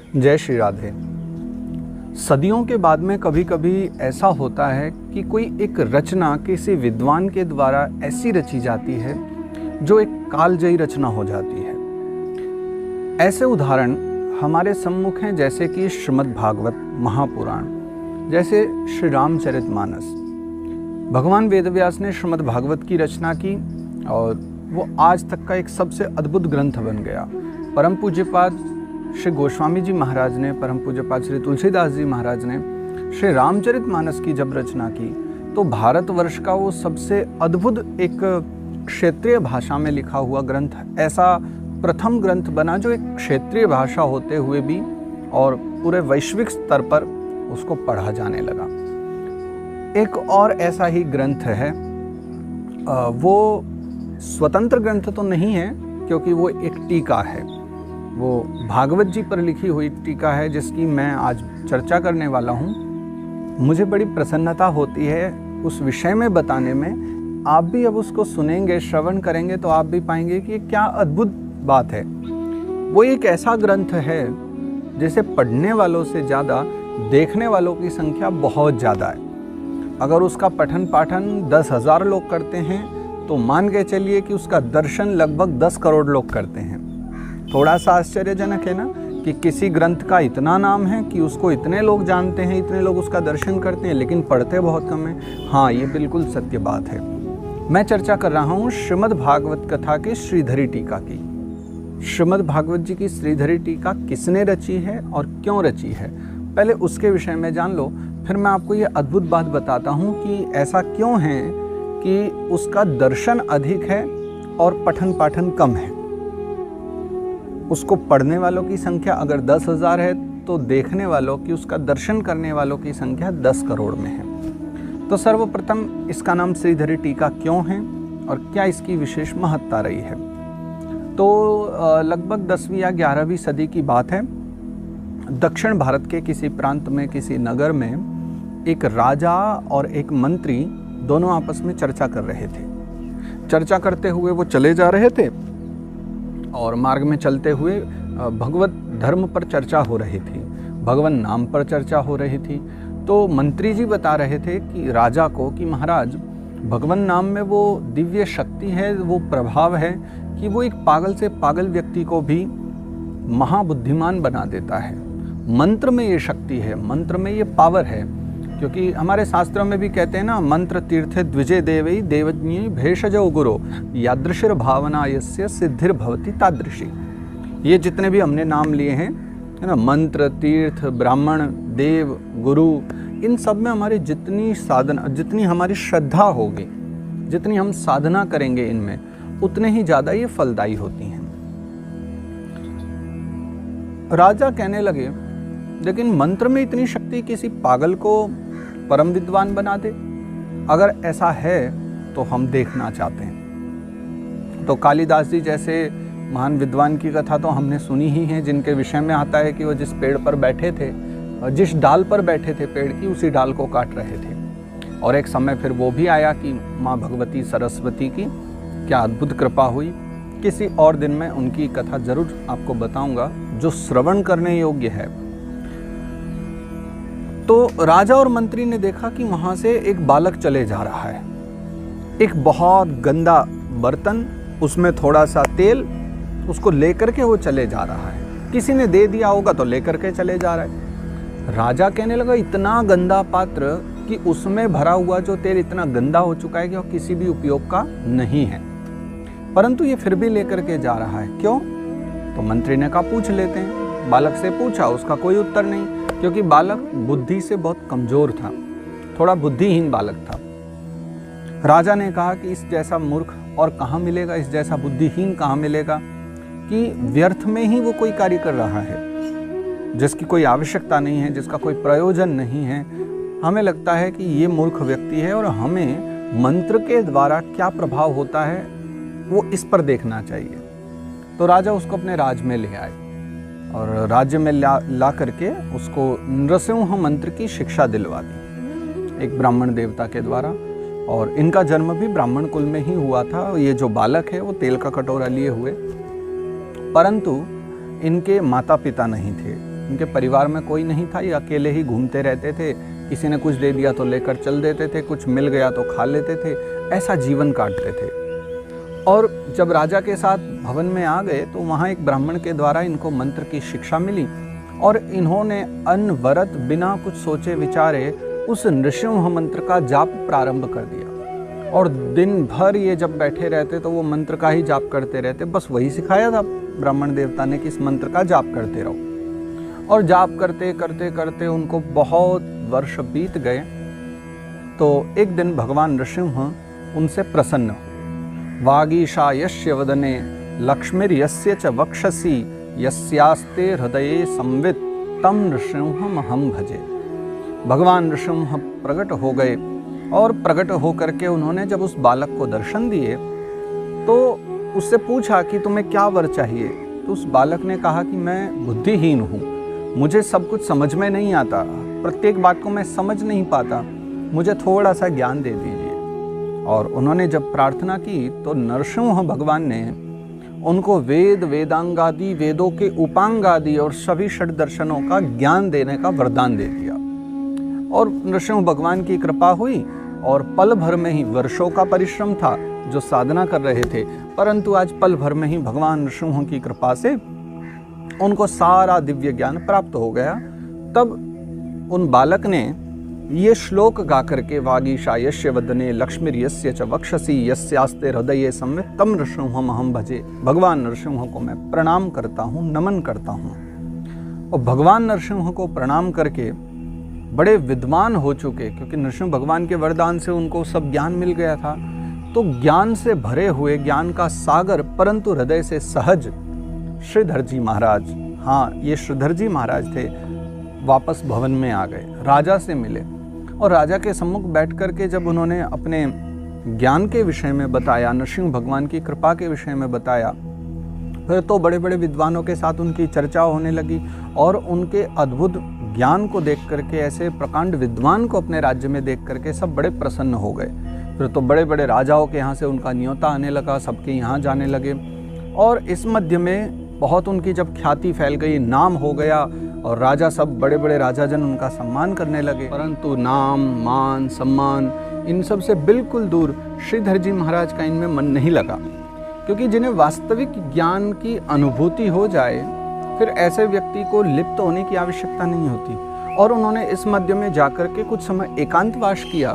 जय श्री राधे। सदियों के बाद में कभी कभी ऐसा होता है कि कोई एक रचना किसी विद्वान के द्वारा ऐसी रची जाती है जो एक कालजयी रचना हो जाती है। ऐसे उदाहरण हमारे सम्मुख हैं, जैसे कि श्रीमद् भागवत महापुराण, जैसे श्री रामचरितमानस। भगवान वेदव्यास ने श्रीमद् भागवत की रचना की और वो आज तक का एक सबसे अद्भुत ग्रंथ बन गया। परम पूज्यपाद श्री गोस्वामी जी महाराज ने, परम पूज्यपाद श्री तुलसीदास जी महाराज ने श्री रामचरितमानस की जब रचना की तो भारतवर्ष का वो सबसे अद्भुत एक क्षेत्रीय भाषा में लिखा हुआ ग्रंथ, ऐसा प्रथम ग्रंथ बना जो एक क्षेत्रीय भाषा होते हुए भी और पूरे वैश्विक स्तर पर उसको पढ़ा जाने लगा। एक और ऐसा ही ग्रंथ है, वो स्वतंत्र ग्रंथ तो नहीं है क्योंकि वो एक टीका है, वो भागवत जी पर लिखी हुई टीका है जिसकी मैं आज चर्चा करने वाला हूँ। मुझे बड़ी प्रसन्नता होती है उस विषय में बताने में। आप भी अब उसको सुनेंगे, श्रवण करेंगे तो आप भी पाएंगे कि क्या अद्भुत बात है। वो एक ऐसा ग्रंथ है जिसे पढ़ने वालों से ज़्यादा देखने वालों की संख्या बहुत ज़्यादा है। अगर उसका पठन पाठन 10,000 लोग करते हैं तो मान के चलिए कि उसका दर्शन लगभग 10 करोड़ लोग करते हैं। थोड़ा सा आश्चर्यजनक है ना कि किसी ग्रंथ का इतना नाम है कि उसको इतने लोग जानते हैं, इतने लोग उसका दर्शन करते हैं, लेकिन पढ़ते बहुत कम हैं। हाँ, ये बिल्कुल सत्य बात है। मैं चर्चा कर रहा हूँ श्रीमद् भागवत कथा की श्रीधरी टीका की। श्रीमद् भागवत जी की श्रीधरी टीका किसने रची है और क्यों रची है, पहले उसके विषय में जान लो, फिर मैं आपको ये अद्भुत बात बताता हूँ कि ऐसा क्यों है कि उसका दर्शन अधिक है और पठन पाठन कम है। उसको पढ़ने वालों की संख्या अगर 10,000 है तो देखने वालों की, उसका दर्शन करने वालों की संख्या 10 करोड़ में है। तो सर्वप्रथम इसका नाम श्रीधरी टीका क्यों है और क्या इसकी विशेष महत्ता रही है। तो लगभग 10वीं या 11वीं सदी की बात है। दक्षिण भारत के किसी प्रांत में, किसी नगर में एक राजा और एक मंत्री दोनों आपस में चर्चा कर रहे थे। चर्चा करते हुए वो चले जा रहे थे और मार्ग में चलते हुए भगवत धर्म पर चर्चा हो रही थी, भगवान नाम पर चर्चा हो रही थी। तो मंत्री जी बता रहे थे कि राजा को कि महाराज, भगवान नाम में वो दिव्य शक्ति है, वो प्रभाव है कि वो एक पागल से पागल व्यक्ति को भी महाबुद्धिमान बना देता है। मंत्र में ये शक्ति है, मंत्र में ये पावर है, क्योंकि हमारे शास्त्रों में भी कहते हैं ना, मंत्र तीर्थे द्विजे देवई देवज्ञ भेषजो गुरो यादृशिर भावना यस्य सिद्धिर भवति तादृशी। ये जितने भी हमने नाम लिए हैं, है ना, मंत्र, तीर्थ, ब्राह्मण, देव, गुरु, इन सब में हमारी जितनी साधना, जितनी हमारी श्रद्धा होगी, जितनी हम साधना करेंगे इनमें, उतने ही ज़्यादा ये फलदायी होती हैं। राजा कहने लगे, लेकिन मंत्र में इतनी शक्ति किसी पागल को परम विद्वान बना दे? अगर ऐसा है तो हम देखना चाहते हैं। तो कालिदास जी जैसे महान विद्वान की कथा तो हमने सुनी ही है, जिनके विषय में आता है कि वो जिस पेड़ पर बैठे थे, जिस डाल पर बैठे थे पेड़ की, उसी डाल को काट रहे थे। और एक समय फिर वो भी आया कि माँ भगवती सरस्वती की क्या अद्भुत कृपा हुई। किसी और दिन में उनकी कथा जरूर आपको बताऊंगा जो श्रवण करने योग्य है। तो राजा और मंत्री ने देखा कि वहां से एक बालक चले जा रहा है, एक बहुत गंदा बर्तन, उसमें थोड़ा सा तेल, उसको लेकर के वो चले जा रहा है। किसी ने दे दिया होगा तो लेकर के चले जा रहा है। राजा कहने लगा, इतना गंदा पात्र कि उसमें भरा हुआ जो तेल इतना गंदा हो चुका है कि वो किसी भी उपयोग का नहीं है, परंतु ये फिर भी लेकर के जा रहा है, क्यों? तो मंत्री ने कहा पूछ लेते हैं। बालक से पूछा, उसका कोई उत्तर नहीं, क्योंकि बालक बुद्धि से बहुत कमजोर था, थोड़ा बुद्धिहीन बालक था। राजा ने कहा कि इस जैसा मूर्ख और कहाँ मिलेगा, इस जैसा बुद्धिहीन कहाँ मिलेगा कि व्यर्थ में ही वो कोई कार्य कर रहा है, जिसकी कोई आवश्यकता नहीं है, जिसका कोई प्रयोजन नहीं है। हमें लगता है कि ये मूर्ख व्यक्ति है और हमें मंत्र के द्वारा क्या प्रभाव होता है वो इस पर देखना चाहिए। तो राजा उसको अपने राज्य में ले आए और राज्य में ला करके उसको नृसिंह मंत्र की शिक्षा दिलवा दी एक ब्राह्मण देवता के द्वारा। और इनका जन्म भी ब्राह्मण कुल में ही हुआ था। ये जो बालक है वो तेल का कटोरा लिए हुए, परंतु इनके माता पिता नहीं थे, उनके परिवार में कोई नहीं था, ये अकेले ही घूमते रहते थे। किसी ने कुछ दे दिया तो लेकर चल देते थे, कुछ मिल गया तो खा लेते थे, ऐसा जीवन काटते थे। और जब राजा के साथ भवन में आ गए तो वहाँ एक ब्राह्मण के द्वारा इनको मंत्र की शिक्षा मिली और इन्होंने अनवरत बिना कुछ सोचे विचारे उस नृसिंह मंत्र का जाप प्रारंभ कर दिया। और दिन भर ये जब बैठे रहते तो वो मंत्र का ही जाप करते रहते। बस वही सिखाया था ब्राह्मण देवता ने कि इस मंत्र का जाप करते रहो। और जाप करते करते करते उनको बहुत वर्ष बीत गए। तो एक दिन भगवान नृसिंह उनसे प्रसन्न हुए। वागीशा यस्य वदने लक्ष्मीर्यस्य च वक्षसि यस्यास्ते हृदये संवित् तम नृसिंहमहं भजे। भगवान नृसिंह प्रकट हो गए और प्रकट होकर के उन्होंने जब उस बालक को दर्शन दिए तो उससे पूछा कि तुम्हें क्या वर चाहिए। तो उस बालक ने कहा कि मैं बुद्धिहीन हूँ, मुझे सब कुछ समझ में नहीं आता, प्रत्येक बात को मैं समझ नहीं पाता, मुझे थोड़ा सा ज्ञान दे दीजिए। और उन्होंने जब प्रार्थना की तो नरसिंह भगवान ने उनको वेद, वेदांगादि, वेदों के उपांगादि और सभी षड दर्शनों का ज्ञान देने का वरदान दे दिया। और नरसिंह भगवान की कृपा हुई और पल भर में ही, वर्षों का परिश्रम था जो साधना कर रहे थे, परंतु आज पल भर में ही भगवान नरसिंह की कृपा से उनको सारा दिव्य ज्ञान प्राप्त हो गया। तब उन बालक ने ये श्लोक गा करके वागीशा यस्य वदने लक्ष्मीर्यस्य च वक्षसि यस्यास्ते हृदये संवित् तम नृसिंहमहं भजे। भगवान नरसिंह को मैं प्रणाम करता हूँ, नमन करता हूँ। और भगवान नरसिंह को प्रणाम करके बड़े विद्वान हो चुके, क्योंकि नरसिंह भगवान के वरदान से उनको सब ज्ञान मिल गया था, तो ज्ञान से भरे हुए, ज्ञान का सागर परंतु हृदय से सहज श्रीधर जी महाराज, हाँ ये श्रीधर जी महाराज थे, वापस भवन में आ गए, राजा से मिले। और राजा के सम्मुख बैठ करके जब उन्होंने अपने ज्ञान के विषय में बताया, नरसिंह भगवान की कृपा के विषय में बताया, फिर तो बड़े बड़े विद्वानों के साथ उनकी चर्चा होने लगी और उनके अद्भुत ज्ञान को देख करके, ऐसे प्रकांड विद्वान को अपने राज्य में देख करके सब बड़े प्रसन्न हो गए। फिर तो बड़े बड़े राजाओं के यहाँ से उनका न्योता आने लगा, सबके यहाँ जाने लगे। और इस मध्य में बहुत उनकी जब ख्याति फैल गई, नाम हो गया और राजा, सब बड़े बड़े राजाजन उनका सम्मान करने लगे। परंतु नाम, मान, सम्मान इन सब से बिल्कुल दूर श्रीधर जी महाराज का इनमें मन नहीं लगा, क्योंकि जिन्हें वास्तविक ज्ञान की अनुभूति हो जाए फिर ऐसे व्यक्ति को लिप्त होने की आवश्यकता नहीं होती। और उन्होंने इस मध्य में जाकर के कुछ समय एकांतवास किया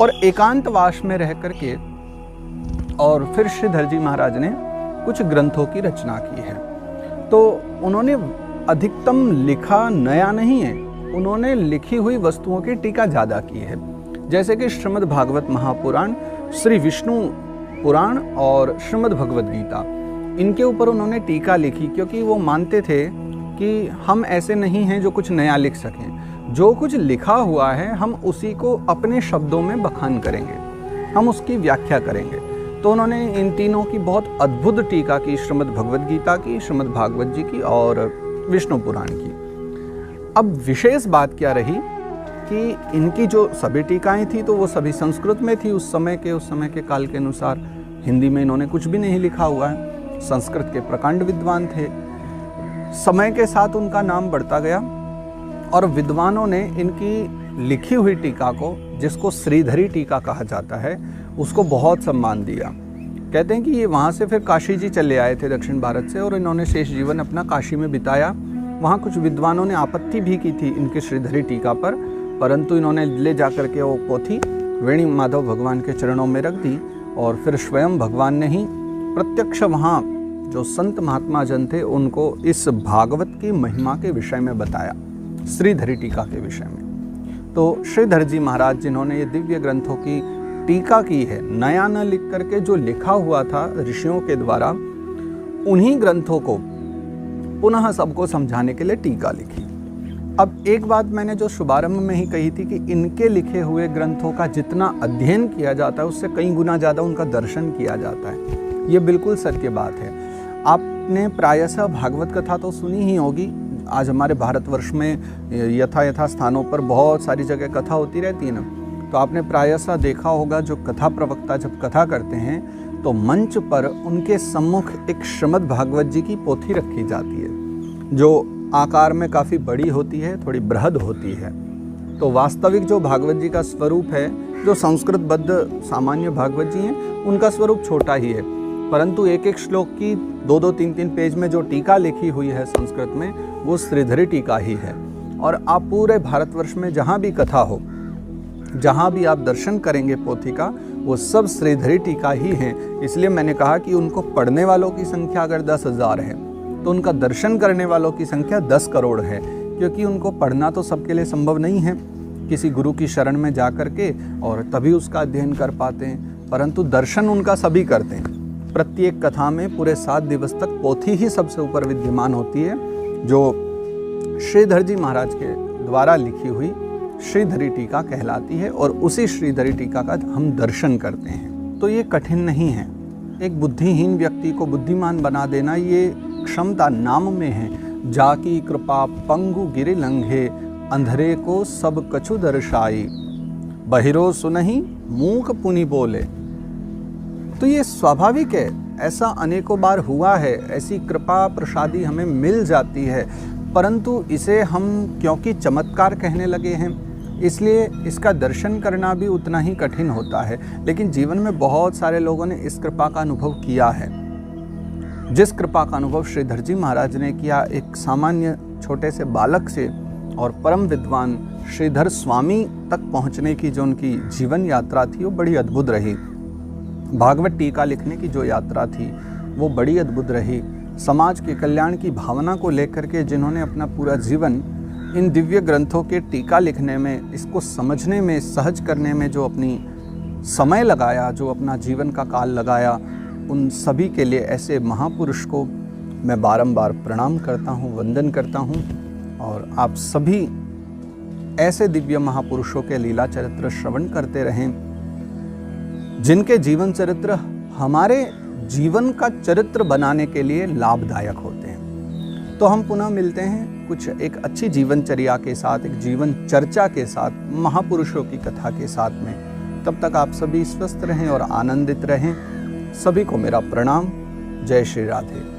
और एकांतवास में रह करके और फिर श्रीधर जी महाराज ने कुछ ग्रंथों की रचना की है। तो उन्होंने अधिकतम लिखा नया नहीं है, उन्होंने लिखी हुई वस्तुओं की टीका ज़्यादा की है। जैसे कि श्रीमद् भागवत महापुराण, श्री विष्णु पुराण और श्रीमद् भगवद गीता, इनके ऊपर उन्होंने टीका लिखी, क्योंकि वो मानते थे कि हम ऐसे नहीं हैं जो कुछ नया लिख सकें। जो कुछ लिखा हुआ है हम उसी को अपने शब्दों में बखान करेंगे, हम उसकी व्याख्या करेंगे। तो उन्होंने इन तीनों की बहुत अद्भुत टीका की, श्रीमद् भगवद गीता की, श्रीमद् भागवत जी की और विष्णु पुराण की। अब विशेष बात क्या रही कि इनकी जो सभी टीकाएं थी तो वो सभी संस्कृत में थी। उस समय के काल के अनुसार हिंदी में इन्होंने कुछ भी नहीं लिखा हुआ है। संस्कृत के प्रकांड विद्वान थे। समय के साथ उनका नाम बढ़ता गया और विद्वानों ने इनकी लिखी हुई टीका को, जिसको श्रीधरी टीका कहा जाता है, उसको बहुत सम्मान दिया। कहते हैं कि ये वहाँ से फिर काशी जी चले आए थे दक्षिण भारत से, और इन्होंने शेष जीवन अपना काशी में बिताया। वहाँ कुछ विद्वानों ने आपत्ति भी की थी इनकी श्रीधरी टीका पर, परंतु इन्होंने ले जाकर के वो पोथी वेणी माधव भगवान के चरणों में रख दी और फिर स्वयं भगवान ने ही प्रत्यक्ष वहाँ जो संत महात्मा जन थे उनको इस भागवत की महिमा के विषय में बताया, श्रीधरी टीका के विषय में। तो श्रीधर जी महाराज जिन्होंने ये दिव्य ग्रंथों की टीका की है, नया न लिख करके जो लिखा हुआ था ऋषियों के द्वारा, उन्हीं ग्रंथों को पुनः सबको समझाने के लिए टीका लिखी। अब एक बात मैंने जो शुभारंभ में ही कही थी कि इनके लिखे हुए ग्रंथों का जितना अध्ययन किया जाता है उससे कई गुना ज़्यादा उनका दर्शन किया जाता है। ये बिल्कुल सत्य बात है। आपने प्रायशः भागवत कथा तो सुनी ही होगी। आज हमारे भारतवर्ष में यथा स्थानों पर बहुत सारी जगह कथा होती रहती है ना, तो आपने प्रायशः देखा होगा जो कथा प्रवक्ता जब कथा करते हैं तो मंच पर उनके सम्मुख एक श्रीमद् भागवत जी की पोथी रखी जाती है, जो आकार में काफ़ी बड़ी होती है, थोड़ी बृहद होती है। तो वास्तविक जो भागवत जी का स्वरूप है, जो संस्कृतबद्ध सामान्य भागवत जी हैं, उनका स्वरूप छोटा ही है, परंतु एक एक श्लोक की 2-2, 3-3 पेज में जो टीका लिखी हुई है संस्कृत में, वो श्रीधरी टीका ही है। और आप पूरे भारतवर्ष में जहाँ भी कथा हो, जहाँ भी आप दर्शन करेंगे पोथी का, वो सब श्रीधरी टीका ही हैं। इसलिए मैंने कहा कि उनको पढ़ने वालों की संख्या अगर 10,000 है, तो उनका दर्शन करने वालों की संख्या 10 करोड़ है, क्योंकि उनको पढ़ना तो सबके लिए संभव नहीं है, किसी गुरु की शरण में जा कर के और तभी उसका अध्ययन कर पाते हैं, परंतु दर्शन उनका सभी करते हैं। प्रत्येक कथा में पूरे 7 दिवस तक पोथी ही सबसे ऊपर विद्यमान होती है, जो श्रीधर जी महाराज के द्वारा लिखी हुई श्रीधरी टीका कहलाती है, और उसी श्रीधरी टीका का हम दर्शन करते हैं। तो ये कठिन नहीं है। एक बुद्धिहीन व्यक्ति को बुद्धिमान बना देना, ये क्षमता नाम में है। जाकी कृपा पंगु गिरि लंघे, अंधरे को सब कछु दर्शाई, बहिरो सुनहि मूक पुनि बोले। तो ये स्वाभाविक है, ऐसा अनेकों बार हुआ है, ऐसी कृपा प्रसादी हमें मिल जाती है, परंतु इसे हम क्योंकि चमत्कार कहने लगे हैं, इसलिए इसका दर्शन करना भी उतना ही कठिन होता है। लेकिन जीवन में बहुत सारे लोगों ने इस कृपा का अनुभव किया है। जिस कृपा का अनुभव श्रीधर जी महाराज ने किया, एक सामान्य छोटे से बालक से और परम विद्वान श्रीधर स्वामी तक पहुंचने की जो उनकी जीवन यात्रा थी, वो बड़ी अद्भुत रही। भागवत टीका लिखने की जो यात्रा थी, वो बड़ी अद्भुत रही। समाज के कल्याण की भावना को लेकर के जिन्होंने अपना पूरा जीवन इन दिव्य ग्रंथों के टीका लिखने में, इसको समझने में, सहज करने में जो अपनी समय लगाया, जो अपना जीवन का काल लगाया, उन सभी के लिए ऐसे महापुरुष को मैं बारंबार प्रणाम करता हूँ, वंदन करता हूँ। और आप सभी ऐसे दिव्य महापुरुषों के लीला चरित्र श्रवण करते रहें, जिनके जीवन चरित्र हमारे जीवन का चरित्र बनाने के लिए लाभदायक होते हैं। तो हम पुनः मिलते हैं कुछ एक अच्छी जीवनचर्या के साथ, एक जीवन चर्चा के साथ, महापुरुषों की कथा के साथ में। तब तक आप सभी स्वस्थ रहें और आनंदित रहें। सभी को मेरा प्रणाम। जय श्री राधे।